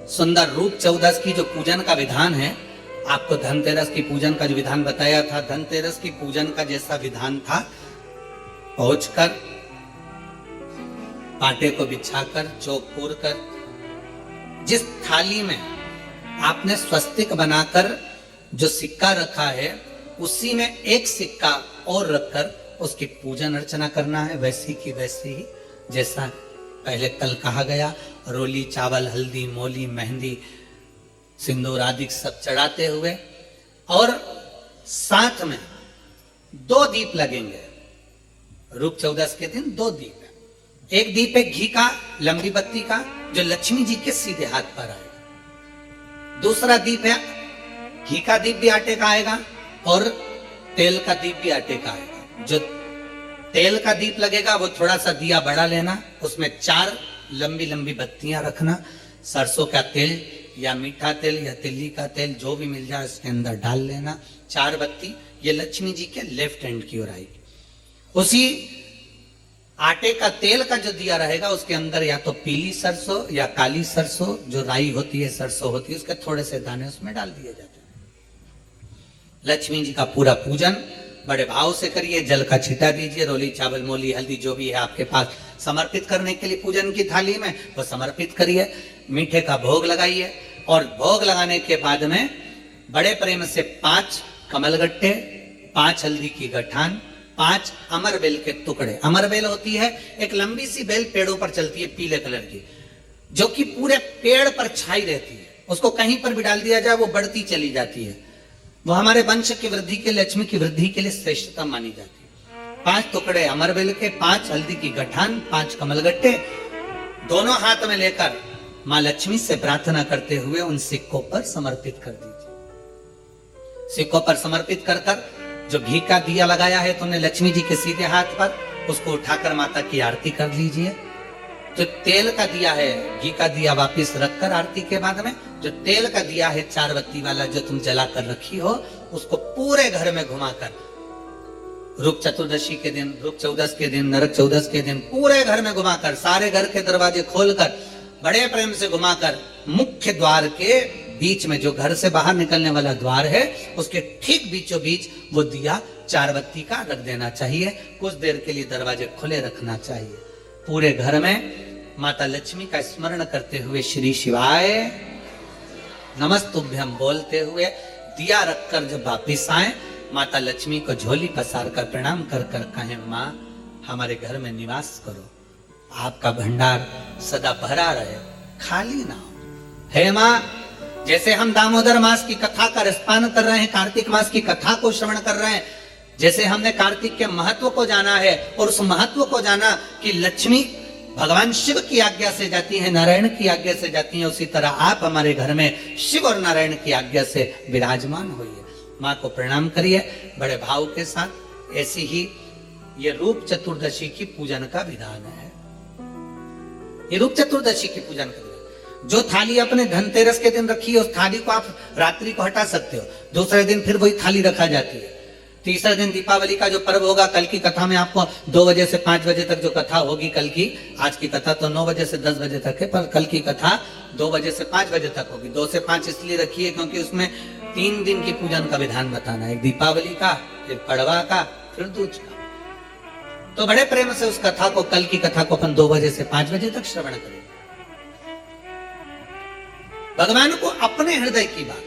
सुंदर रूप चौदस की जो पूजन का विधान है, आपको धनतेरस की पूजन का जो विधान बताया था, धनतेरस की पूजन का जैसा विधान था, पहुंचकर पाटे को बिछाकर चौक पूर कर जिस थाली में आपने स्वस्तिक बनाकर जो सिक्का रखा है, उसी में एक सिक्का और रखकर उसकी पूजन अर्चना करना है, वैसी की वैसी ही जैसा पहले कल कहा गया। रोली, चावल, हल्दी, मोली, मेहंदी, सिंदूर आदि सब चढ़ाते हुए, और साथ में 2 दीप लगेंगे। रूप चौदस के दिन 2 दीप है। एक दीप है घी का, लंबी बत्ती का, जो लक्ष्मी जी के सीधे हाथ पर आएगा। दूसरा दीप है घी का दीप भी आटे का आएगा, और तेल का दीप भी आटे का आएगा। जो तेल का दीप लगेगा वो थोड़ा सा दिया बड़ा लेना, उसमें 4 लंबी लंबी बत्तियां रखना, सरसों का तेल या मीठा तेल या तिल्ली का तेल जो भी मिल जाए उसके अंदर डाल लेना। 4 बत्ती ये लक्ष्मी जी के लेफ्ट हैंड की ओर आएगी। उसी आटे का तेल का जो दिया रहेगा उसके अंदर या तो पीली सरसों या काली सरसों, जो राई होती है, सरसों होती है, उसके थोड़े से दाने उसमें डाल दिए जाते हैं। लक्ष्मी जी का पूरा पूजन बड़े भाव से करिए, जल का छिटा दीजिए, रोली, चावल, मोली, हल्दी जो भी है आपके पास समर्पित करने के लिए पूजन की थाली में, वो समर्पित करिए। मीठे का भोग लगाइए, और भोग लगाने के बाद में बड़े प्रेम से 5 कमलगट्टे, 5 हल्दी की गठान, 5 अमर बेल के टुकड़े। अमर बेल होती है एक लंबी सी बेल, पेड़ों पर चलती है, पीले कलर की, जो कि पूरे पेड़ पर छाई रहती है। उसको कहीं पर भी डाल दिया जाए वो बढ़ती चली जाती है। वो हमारे वंश की वृद्धि के, लक्ष्मी की वृद्धि के लिए श्रेष्ठता मानी जाती है। 5 टुकड़े अमरबेल के, 5 हल्दी की गठान, 5 कमलगट्टे दोनों हाथ में लेकर मां लक्ष्मी से प्रार्थना करते हुए उन सिक्कों पर समर्पित कर दीजिए। सिक्कों पर समर्पित कर कर जो घी का दिया लगाया है तुमने लक्ष्मी जी के सीधे हाथ पर, उसको उठाकर माता की आरती कर लीजिए। जो तेल का दिया है, घी का दिया वापिस रखकर आरती के बाद में जो तेल का दिया है 4 बत्ती वाला जो तुम जला कर रखी हो, उसको पूरे घर में घुमाकर रूप चतुर्दशी के दिन, रूप चौदस के दिन, नरक चौदस के दिन पूरे घर में घुमाकर, सारे घर के दरवाजे खोलकर बड़े प्रेम से घुमाकर मुख्य द्वार के बीच में, जो घर से बाहर निकलने वाला द्वार है, उसके ठीक बीचों बीच वो दिया 4 बत्ती का रख देना चाहिए। कुछ देर के लिए दरवाजे खुले रखना चाहिए। पूरे घर में माता लक्ष्मी का स्मरण करते हुए श्री शिवाय नमस्तुभ्यम बोलते हुए दिया रखकर जब वापिस आए, माता लक्ष्मी को झोली पसार कर प्रणाम कर कर कहें, माँ हमारे घर में निवास करो, आपका भंडार सदा भरा रहे, खाली ना हो। हे माँ, जैसे हम दामोदर मास की कथा का रसपान कर रहे हैं, कार्तिक मास की कथा को श्रवण कर रहे हैं, जैसे हमने कार्तिक के महत्व को जाना है और उस महत्व को जाना कि लक्ष्मी भगवान शिव की आज्ञा से जाती है, नारायण की आज्ञा से जाती है, उसी तरह आप हमारे घर में शिव और नारायण की आज्ञा से विराजमान होइए। माँ को प्रणाम करिए बड़े भाव के साथ। ऐसी ही ये रूप चतुर्दशी की पूजन का विधान है। ये रूप चतुर्दशी की पूजन का विधान, जो थाली अपने धनतेरस के दिन रखी है उस थाली को आप रात्रि को हटा सकते हो, दूसरे दिन फिर वही थाली रखा जाती है। तीसरे दिन दीपावली का जो पर्व होगा, कल की कथा में आपको 2 बजे से 5 बजे तक जो कथा होगी कल की, आज की कथा तो 9 बजे से 10 बजे तक है, पर कल की कथा 2 बजे से 5 बजे तक होगी। 2 से 5 इसलिए रखी है क्योंकि उसमें 3 दिन की पूजन का विधान बताना है, दीपावली का, फिर पड़वा का, फिर दूज का। तो बड़े प्रेम से उस कथा को, कल की कथा को अपन 2 बजे से 5 बजे तक श्रवण करेंगे। भगवान को अपने हृदय की बात,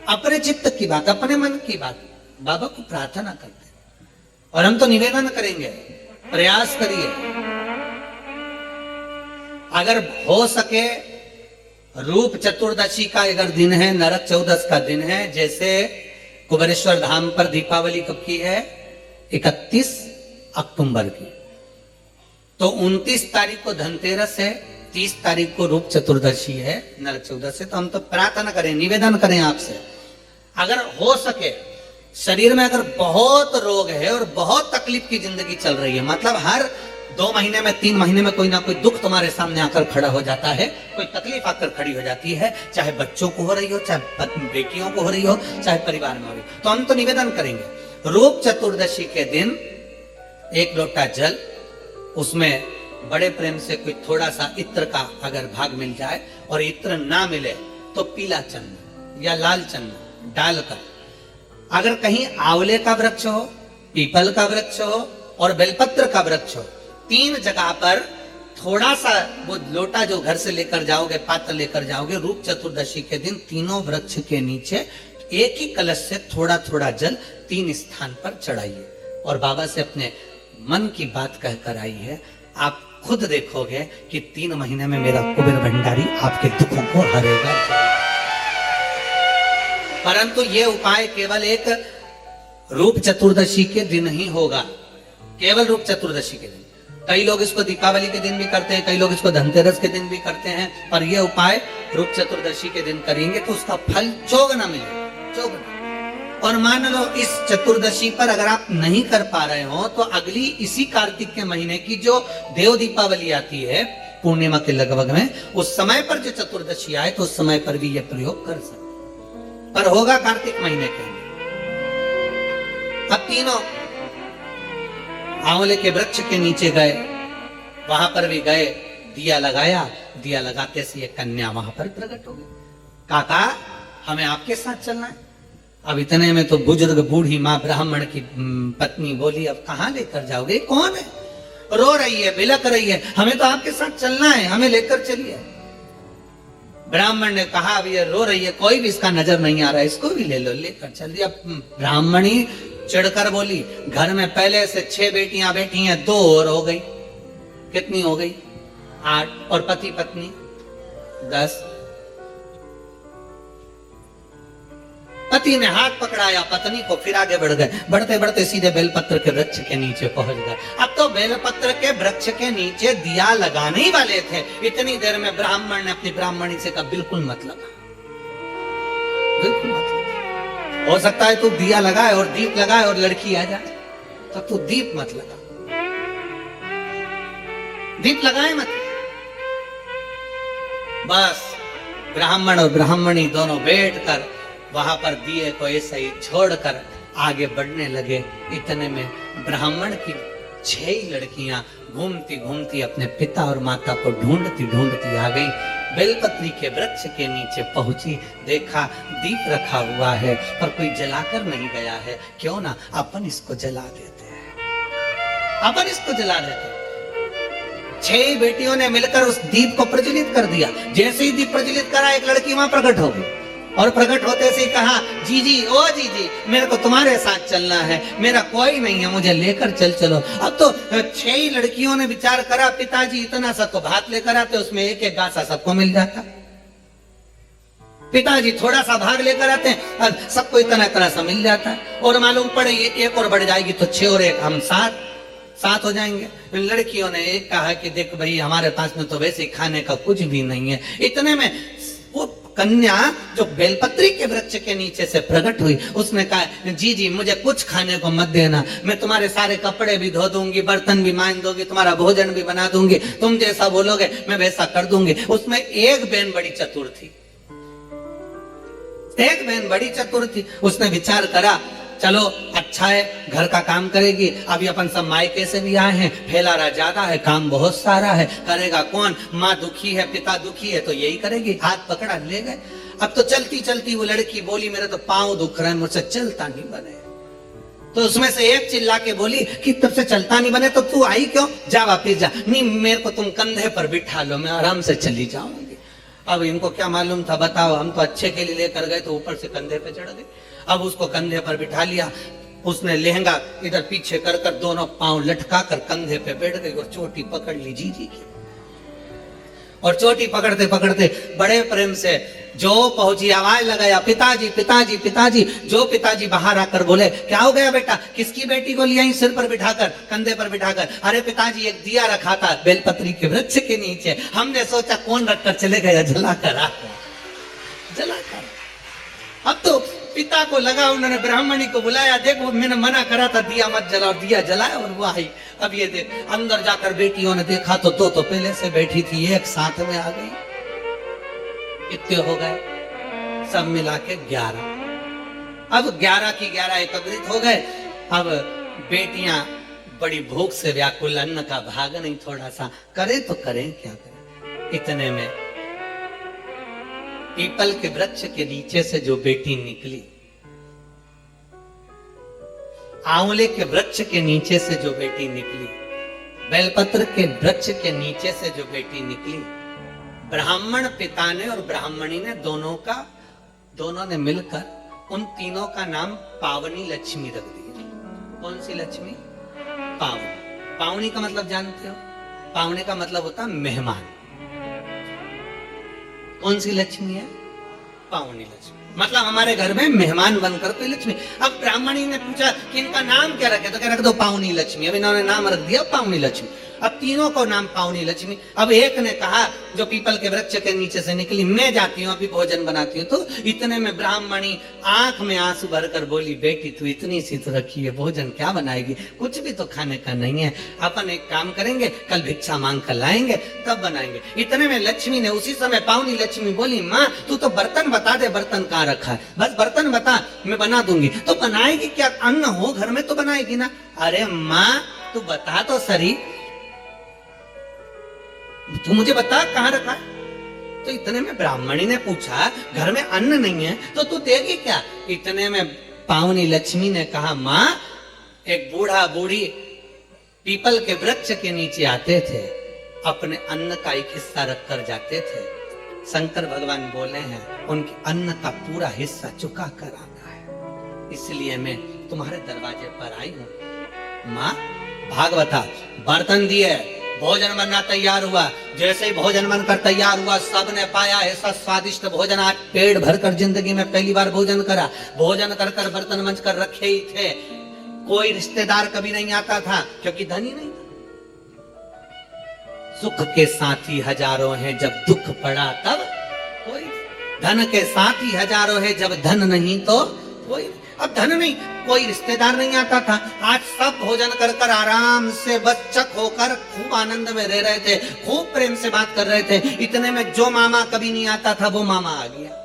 अपने चित्त की बात, अपने मन की बात बाबा को प्रार्थना करते हैं। और हम तो निवेदन करेंगे, प्रयास करिए, अगर हो सके रूप चतुर्दशी का अगर दिन है, नरक चौदस का दिन है, जैसे कुबेरेश्वर धाम पर दीपावली कब की है, 31 अक्टूबर की, तो 29 तारीख को धनतेरस है, 30 तारीख को रूप चतुर्दशी है, नरक चौदस है। तो हम तो प्रार्थना करें, निवेदन करें आपसे, अगर हो सके, शरीर में अगर बहुत रोग है और बहुत तकलीफ की जिंदगी चल रही है, मतलब हर 2 महीने में 3 महीने में कोई ना कोई दुख तुम्हारे सामने आकर खड़ा हो जाता है, कोई तकलीफ आकर खड़ी हो जाती है, चाहे बच्चों को हो रही हो, चाहे बेटियों को हो रही हो, चाहे परिवार में हो रही हो, तो हम तो निवेदन करेंगे रूप चतुर्दशी के दिन 1 लोटा जल, उसमें बड़े प्रेम से कोई थोड़ा सा इत्र का अगर भाग मिल जाए और इत्र ना मिले तो पीला चंदन या लाल चंदन डालकर, अगर कहीं आंवले का वृक्ष हो, पीपल का वृक्ष हो और बेलपत्र का वृक्ष हो, 3 जगह पर थोड़ा सा वो लोटा जो घर से लेकर जाओगे, पात्र लेकर जाओगे, रूप चतुर्दशी के दिन तीनों वृक्ष के नीचे एक ही कलश से थोड़ा थोड़ा जल 3 स्थान पर चढ़ाइए और बाबा से अपने मन की बात कहकर आइए। आप खुद देखोगे कि 3 महीने में मेरा कुबेर भंडारी आपके दुखों को हरेगा। परंतु ये उपाय केवल एक रूप चतुर्दशी के दिन ही होगा, केवल रूप चतुर्दशी के दिन। कई लोग इसको दीपावली के दिन भी करते हैं, कई लोग इसको धनतेरस के दिन भी करते हैं, पर यह उपाय रूप चतुर्दशी के दिन करेंगे तो उसका फल चौगुना मिलेगा, चौगुना। और मान लो इस चतुर्दशी पर अगर आप नहीं कर पा रहे हो तो अगली इसी कार्तिक के महीने की जो देव दीपावली आती है पूर्णिमा के लगभग में, उस समय पर जो चतुर्दशी आए तो उस समय पर भी यह प्रयोग कर सकते, पर होगा कार्तिक महीने के अंदर। अब तीनों आंवले के वृक्ष के नीचे गए, वहां पर भी गए, दिया लगाया, दिया लगाते से ये कन्या वहां पर प्रकट हो गई। काका हमें आपके साथ चलना है। अब इतने में तो बुजुर्ग बूढ़ी माँ ब्राह्मण की पत्नी बोली, अब कहाँ लेकर जाओगे, कौन है, रो रही है, बिलक रही है, हमें तो आपके साथ चलना है, हमें लेकर चलिए। ब्राह्मण ने कहा अब ये रो रही है, कोई भी इसका नजर नहीं आ रहा है, इसको भी ले लो, लेकर चल दिया। ब्राह्मणी चिढ़कर बोली, घर में पहले से 6 बेटियां बैठी हैं, 2 और हो गई, कितनी हो गई, 8, और पति पत्नी 10। पति ने हाथ पकड़ाया पत्नी को, फिर आगे बढ़ गए, बढ़ते बढ़ते सीधे बेलपत्र के वृक्ष के नीचे पहुंच गए। अब तो बेलपत्र के वृक्ष के नीचे दिया लगाने ही वाले थे, इतनी देर में ब्राह्मण ने अपनी ब्राह्मणी से कहा बिल्कुल मत लगा, बिल्कुल मत लगा, हो सकता है तू दिया लगाए और दीप लगाए और लड़की आ जाए, तो तू दीप मत लगा, दीप लगाए मत। बस ब्राह्मण और ब्राह्मणी दोनों बैठकर वहां पर दिए को ऐसे ही छोड़कर आगे बढ़ने लगे। इतने में ब्राह्मण की 6 लड़कियां घूमती घूमती अपने पिता और माता को ढूंढती ढूंढती आ गई। बेलपत्री के वृक्ष के नीचे पहुंची, देखा दीप रखा हुआ है पर कोई जलाकर नहीं गया है, क्यों ना अपन इसको जला देते हैं, अपन इसको जला देते हैं। 6 बेटियों ने मिलकर उस दीप को प्रज्वलित कर दिया। जैसे ही दीप प्रज्वलित करा, एक लड़की वहां प्रकट हो गई और प्रकट होते से कहा, जीजी ओ जीजी मेरे को तुम्हारे साथ चलना है, मेरा कोई नहीं है, मुझे लेकर चलो। अब तो 6 लड़कियों ने विचार करा, पिताजी इतना सा तो भात लेकर आते, उसमें एक एक गासा सबको मिल जाता, पिताजी थोड़ा सा भाग लेकर आते हैं, सबको इतना इतना सा मिल जाता है, और मालूम पड़े ये एक और बढ़ जाएगी तो 6 और 1 हम 7 हो जाएंगे। लड़कियों ने एक कहा कि देख भाई हमारे पास में तो वैसे खाने का कुछ भी नहीं है। इतने में वो कन्या जो बेलपत्री के वृक्ष के नीचे से प्रकट हुई, उसने कहा जी मुझे कुछ खाने को मत देना, मैं तुम्हारे सारे कपड़े भी धो दूंगी, बर्तन भी मांज दूंगी, तुम्हारा भोजन भी बना दूंगी, तुम जैसा बोलोगे मैं वैसा कर दूंगी। उसमें एक बहन बड़ी चतुर थी, एक बहन बड़ी चतुर थी। उसने विचार करा चलो अच्छा है, घर का काम करेगी, अभी अपन सब मायके से भी आए हैं, फैलारा ज्यादा है, काम बहुत सारा है, करेगा कौन, माँ दुखी है, पिता दुखी है, तो यही करेगी। हाथ पकड़ा ले गए। अब तो चलती चलती वो लड़की बोली मेरे तो पांव दुख रहे हैं, मुझसे चलता नहीं बने। तो उसमें से एक चिल्ला के बोली कि तब से चलता नहीं बने तो तू आई क्यों, जा वापिस जा। नहीं मेरे को तुम कंधे पर बिठा लो, मैं आराम से चली जाऊंगी। अब इनको क्या मालूम था, बताओ, हम तो अच्छे के लिए लेकर गए तो ऊपर से कंधे पे चढ़ गए। अब उसको कंधे पर बिठा लिया, उसने लहंगा इधर पीछे कर कर दोनों पांव लटका कर कंधे पे बैठ गई और चोटी पकड़ ली जीजी की। और चोटी पकड़ते पकड़ते बड़े प्रेम से जो पहुंची, आवाज लगाया पिताजी पिताजी पिताजी। जो पिताजी बाहर आकर बोले क्या हो गया बेटा, किसकी बेटी को लिया सिर पर बिठाकर, कंधे पर बिठाकर? अरे पिताजी एक दिया रखा था बेलपत्री के वृक्ष के नीचे, हमने सोचा कौन रखकर चले गया, जलाकर आ जलाकर। अब तो पिता को लगा, उन्होंने ब्राह्मणी को बुलाया, देखो मैंने मना करा था दिया मत जलाओ, दिया जलाया और वो आई। अब ये देख, अंदर जाकर बेटियों ने देखा तो दो तो पहले से बैठी थी, एक साथ में आ गई। कितने हो गए सब मिला के 11। अब 11 की 11 एकत्रित हो गए। अब बेटियां बड़ी भूख से व्याकुल, अन्न का भाग नहीं थोड़ा सा, करे तो करें क्या करें। इतने में पीपल के वृक्ष के नीचे से जो बेटी निकली, आंवले के वृक्ष के नीचे से जो बेटी निकली, बेलपत्र के वृक्ष के नीचे से जो बेटी निकली, ब्राह्मण पिता ने और ब्राह्मणी ने दोनों ने मिलकर उन तीनों का नाम पावनी लक्ष्मी रख दिया। कौन सी लक्ष्मी? पावनी। पावनी का मतलब जानते हो? पावनी का मतलब होता है मेहमान। कौन सी लक्ष्मी है? पावनी लक्ष्मी, मतलब हमारे घर में मेहमान बनकर कोई लक्ष्मी। अब ब्राह्मणी ने पूछा कि इनका नाम क्या रखे, तो क्या रख दो पावनी लक्ष्मी। अब इन्होंने नाम रख दिया पावनी लक्ष्मी। अब तीनों को नाम पावनी लक्ष्मी। अब एक ने कहा, जो पीपल के वृक्ष के नीचे से निकली, मैं जाती हूँ अभी भोजन बनाती हूँ। तो इतने में ब्राह्मणी आंख में आंसू भरकर बोली, बेटी तू इतनी सी तो रखी है, भोजन क्या बनाएगी, कुछ भी तो खाने का नहीं है। अपन एक काम करेंगे, कल भिक्षा मांग कर लाएंगे तब बनाएंगे। इतने में लक्ष्मी ने उसी समय पावनी लक्ष्मी बोली, माँ तू तो बर्तन बता दे, बर्तन कहाँ रखा है, बस बर्तन बता, मैं बना दूंगी। तो बनाएगी क्या, अन्न हो घर में तो बनाएगी ना। अरे माँ तू बता तो सही, तू मुझे बता कहां रखा है। तो इतने में ब्राह्मणी ने पूछा, घर में अन्न नहीं है तो तू देगी क्या। इतने में पावनी लक्ष्मी ने कहा, माँ एक बूढ़ा बूढ़ी पीपल के वृक्ष के नीचे आते थे, अपने अन्न का एक हिस्सा रख कर जाते थे। शंकर भगवान बोले हैं, उनके अन्न का पूरा हिस्सा चुका कर आना है, इसलिए मैं तुम्हारे दरवाजे पर आई हूं। माँ भागवता बर्तन दिए, भोजन बनना तैयार हुआ। जैसे ही भोजन बनकर तैयार हुआ, सबने पाया ऐसा स्वादिष्ट भोजन, आज पेट भरकर जिंदगी में पहली बार भोजन करा। भोजन कर कर बर्तन मंज कर रखे ही थे। कोई रिश्तेदार कभी नहीं आता था, क्योंकि धन ही नहीं था। सुख के साथी हजारों हैं, जब दुख पड़ा तब कोई। धन के साथी हजारों हैं, जब धन नहीं तो कोई। अब धन नहीं, कोई रिश्तेदार नहीं आता था। आज सब भोजन कर कर आराम से बच्चक होकर खूब आनंद में रह रहे थे, खूब प्रेम से बात कर रहे थे। इतने में जो मामा कभी नहीं आता था वो मामा आ गया,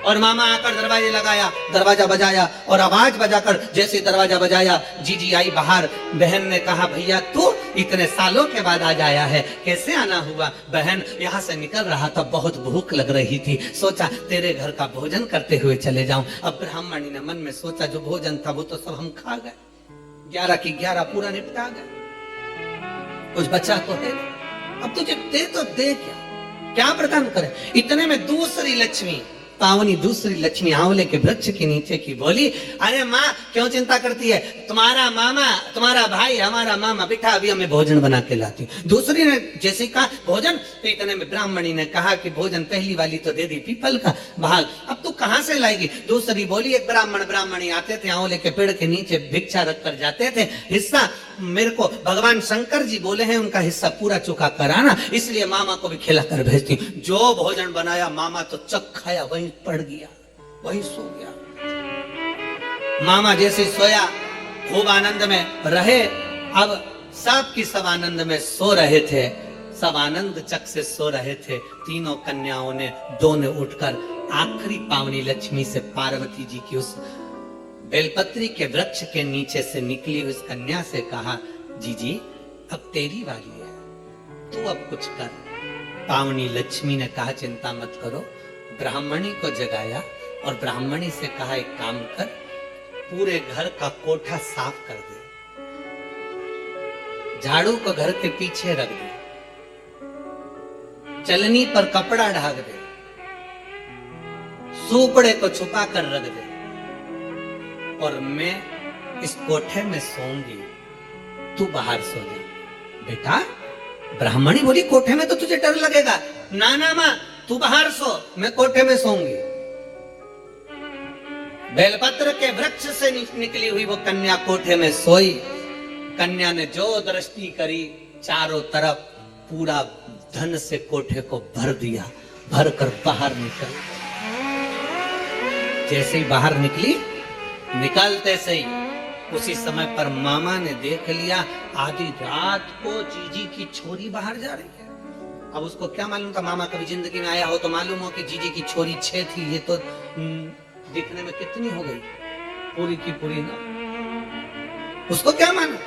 और मामा आकर दरवाजे लगाया, दरवाजा बजाया, और आवाज बजाकर जैसे दरवाजा बजाया, जीजी आई बाहर। बहन ने कहा, भैया तू इतने सालों के बाद आज आया है, कैसे आना हुआ। बहन यहाँ से निकल रहा था, बहुत भूख लग रही थी, सोचा तेरे घर का भोजन करते हुए चले जाऊं। अब ब्राह्मणी ने मन में सोचा, जो भोजन था वो तो सब हम खा गए, 11 की 11 पूरा निपटा गए, कुछ बचा तो है, अब तुझे दे तो दे, क्या प्रदान करे। इतने में दूसरी लक्ष्मी, पावनी दूसरी लक्ष्मी आंवले के वृक्ष के नीचे की बोली, अरे माँ क्यों चिंता करती है, तुम्हारा मामा, तुम्हारा भाई, हमारा मामा, बेटा अभी हमें भोजन बना के लाती हूँ। दूसरी ने जैसे कहा भोजन, तो इतने में ब्राह्मणी ने कहा कि भोजन पहली वाली तो दे दी पीपल का भाग, अब तू कहाँ से लाएगी। दूसरी बोली, एक ब्राह्मण ब्राह्मणी आते थे, आंवले के पेड़ के नीचे भिक्षा रख कर जाते थे, हिस्सा मेरे को भगवान शंकर जी बोले हैं उनका हिस्सा पूरा चुका कराना, इसलिए मामा को भी खिला कर भेजती हूँ। जो भोजन बनाया मामा तो चख खाया, वहीं पड़ गया, वहीं सो गया। मामा जैसे सोया, खूब आनंद में रहे। अब सब की सब आनंद में सो रहे थे, सब आनंद चक से सो रहे थे। तीनों कन्याओं ने, दो ने उठकर आखिरी पावनी लक्ष्मी से, पार्वती जी की उस बेलपत्री के वृक्ष के नीचे से निकली उस कन्या से कहा, जीजी अब तेरी बारी है, तू अब कुछ कर। पावनी लक्ष्मी ने कहा, चिंता मत करो। ब्राह्मणी को जगाया और ब्राह्मणी से कहा, एक काम कर, पूरे घर का कोठा साफ कर दे, झाड़ू को घर के पीछे रख दे, चलनी पर कपड़ा ढाक दे, सूपड़े को छुपा कर रख दे, और मैं इस कोठे में सोऊंगी, तू बाहर सो जा। बेटा, ब्राह्मणी बोली, कोठे में तो तुझे डर लगेगा। ना ना माँ, तू बाहर सो, मैं कोठे में सोऊंगी। बेलपत्र के वृक्ष से निकली हुई वो कन्या कोठे में सोई। कन्या ने जो दृष्टि करी, चारों तरफ पूरा धन से कोठे को भर दिया, भर कर बाहर निकल। जैसे ही बाहर निकली, निकलते से ही उसी समय पर मामा ने देख लिया, आधी रात को जीजी की छोरी बाहर जा रही है। अब उसको क्या मालूम था, मामा कभी जिंदगी में आया हो तो मालूम हो कि जीजी की छोरी 6 थी, ये तो दिखने में कितनी हो गई, पूरी की पूरी ना। उसको क्या मालूम,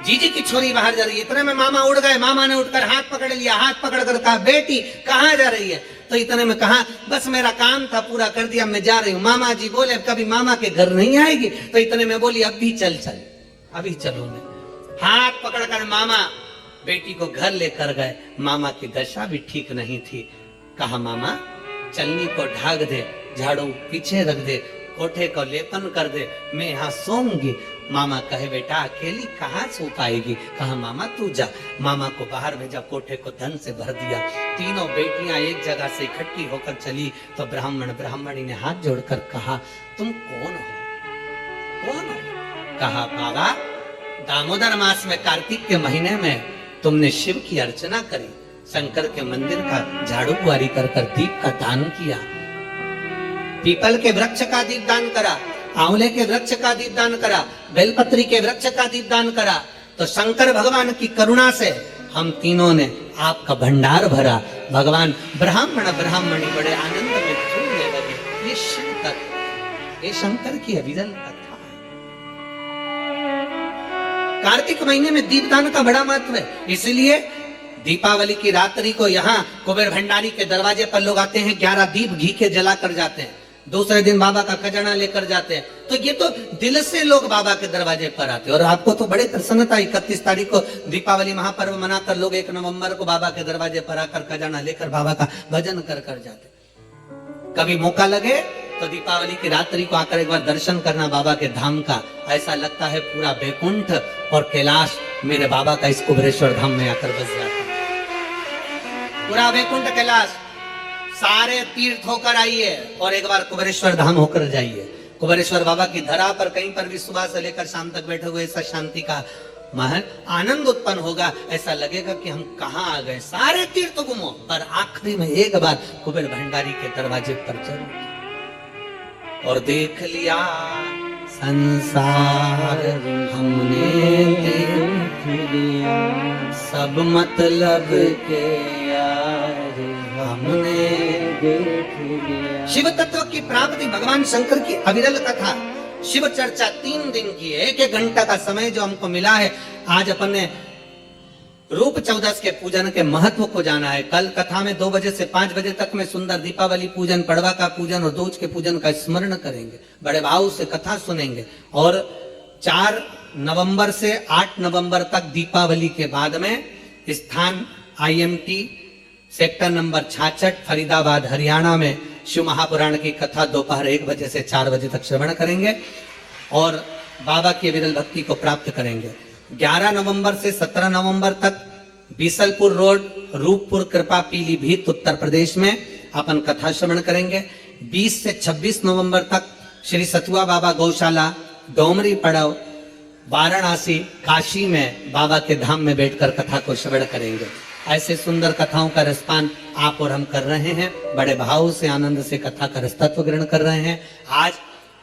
जीजी की छोरी बाहर जा रही है, इतने में मामा उड़ गए। मामा ने उठकर हाथ पकड़ लिया, हाथ पकड़कर कहा बेटी कहाँ जा रही है? तो इतने में कहा बस मेरा काम था पूरा कर दिया, मैं जा रही हूँ। मामा जी बोले कभी मामा के घर नहीं आएगी? तो इतने में बोली अभी चल अभी चलो। हाथ पकड़कर मामा बेटी को घर लेकर गए। मामा की दशा भी ठीक नहीं थी। कहा मामा चलनी को ढाक दे, झाड़ू पीछे रख दे, कोठे को लेपन कर दे, मैं यहाँ सोऊंगी। मामा कहे बेटा अकेली कहाँ सो पाएगी? कहा मामा तू जा। मामा को बाहर भेजा, कोठे को धन से भर दिया। तीनों बेटियां एक जगह से इकट्ठी होकर चली तो ब्राह्मणी ने हाथ जोड़कर कहा तुम कौन हो? कौन हो? कहा बाबा दामोदर मास में कार्तिक के महीने में तुमने शिव की अर्चना करी, शंकर के मंदिर का झाड़ू बुआरी कर दीप का दान किया, पीपल के वृक्ष का दीप दान करा, आंवले के वृक्ष का दीप दान करा, बेलपत्री के वृक्ष का दीप दान करा, तो शंकर भगवान की करुणा से हम तीनों ने आपका भंडार भरा। भगवान ब्राह्मणी बड़े आनंद में झूमने लगे। ये शंकर की अविरल कथा। कार्तिक महीने में दीपदान का बड़ा महत्व है, इसलिए दीपावली की रात्रि को यहाँ कुबेर भंडारी के दरवाजे पर लोग आते हैं, 11 दीप घी के जला कर जाते हैं। दूसरे दिन बाबा का खजाना लेकर जाते हैं। तो ये तो दिल से लोग बाबा के दरवाजे पर आते हैं। और आपको तो बड़े प्रसन्नता, 31 तारीख को दीपावली महापर्व मनाकर लोग 1 नवंबर को बाबा के दरवाजे पर आकर खजाना लेकर बाबा का भजन कर जाते। कभी मौका लगे तो दीपावली की रात्रि को आकर एक बार दर्शन करना बाबा के धाम का। ऐसा लगता है पूरा बैकुंठ और कैलाश मेरे बाबा का इस कुबेरेश्वर धाम में आकर बस जाता है। पूरा बैकुंठ कैलाश सारे तीर्थ होकर आइए और एक बार कुबेरेश्वर धाम होकर जाइए। कुबेरेश्वर बाबा की धरा पर कहीं पर भी सुबह से लेकर शाम तक बैठे हुए ऐसा शांति का महल आनंद उत्पन्न होगा। ऐसा लगेगा कि हम कहाँ आ गए। सारे तीर्थ घूमो पर आखिरी में एक बार कुबेर भंडारी के दरवाजे पर चलो और देख लिया संसार हमने देख लिया, सब मतलब के यार हमने देख लिया। शिव तत्व की प्राप्ति भगवान शंकर की अविरल कथा, शिव चर्चा 3 दिन की है। 1-1 घंटा का समय जो हमको मिला है, आज अपन ने रूप 14 के पूजन के महत्व को जाना है। कल कथा में 2 बजे से 5 बजे तक में सुंदर दीपावली पूजन, पड़वा का पूजन और दूज के पूजन का स्मरण करेंगे, बड़े भाव से कथा सुनेंगे। और 4 नवंबर से 8 नवंबर तक दीपावली के बाद में स्थान IMT sector number 66 Faridabad Haryana में शिव महापुराण की कथा दोपहर 1 बजे से 4 बजे तक श्रवण करेंगे और बाबा की विरल भक्ति को प्राप्त करेंगे। 11 नवंबर से 17 नवंबर तक बीसलपुर रोड, रूपपुर, कृपा, पीलीभीत, उत्तर प्रदेश में अपन कथा श्रवण करेंगे। 20 से 26 नवंबर तक श्री सतुआ बाबा गौशाला, डोमरी पड़ाव, वाराणसी, काशी में बाबा के धाम में बैठकर कथा को श्रवण करेंगे। ऐसे सुंदर कथाओं का रसपान आप और हम कर रहे हैं। बड़े भाव से आनंद से कथा का रसतत्व ग्रहण कर रहे हैं। आज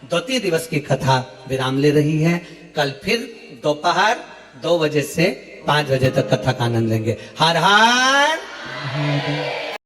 द्वितीय दिवस की कथा विराम ले रही है। कल फिर दोपहर 2 बजे से 5 बजे तक कथा का आनंद लेंगे। हर हर